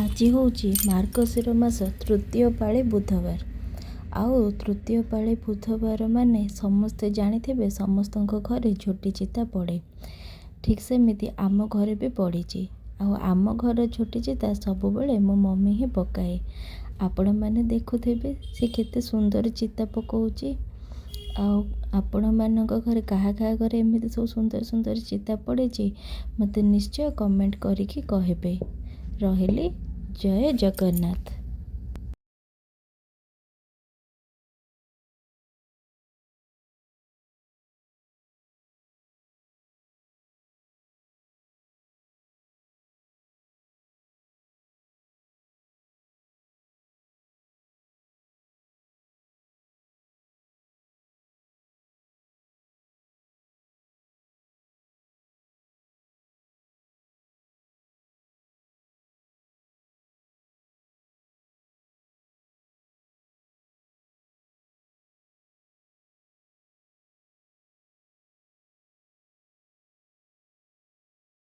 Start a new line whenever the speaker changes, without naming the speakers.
ଆଜି ହେଉଛି ମାର୍ଗଶିର ମାସ ତୃତୀୟ ପାଳି ବୁଧବାର। ଆଉ ତୃତୀୟ ପାଳି ବୁଧବାର ମାନେ ସମସ୍ତେ ଜାଣିଥିବେ ସମସ୍ତଙ୍କ ଘରେ ଝୋଟି ଚିତା ପଡ଼େ। ଠିକ୍ ସେମିତି ଆମ ଘରେ ବି ପଡ଼ିଛି। ଆଉ ଆମ ଘର ଝୋଟି ଚିତା ସବୁବେଳେ ମୋ ମମି ହିଁ ପକାଏ। ଆପଣମାନେ ଦେଖୁଥିବେ ସେ କେତେ ସୁନ୍ଦର ଚିତା ପକାଉଛି। ଆଉ ଆପଣମାନଙ୍କ ଘରେ କାହା କାହା ଘରେ ଏମିତି ସବୁ ସୁନ୍ଦର ସୁନ୍ଦର ଚିତା ପଡ଼ିଛି ମୋତେ ନିଶ୍ଚୟ କମେଣ୍ଟ କରିକି କହିବେ। ରହିଲି, ଜୟ ଜଗନ୍ନାଥ।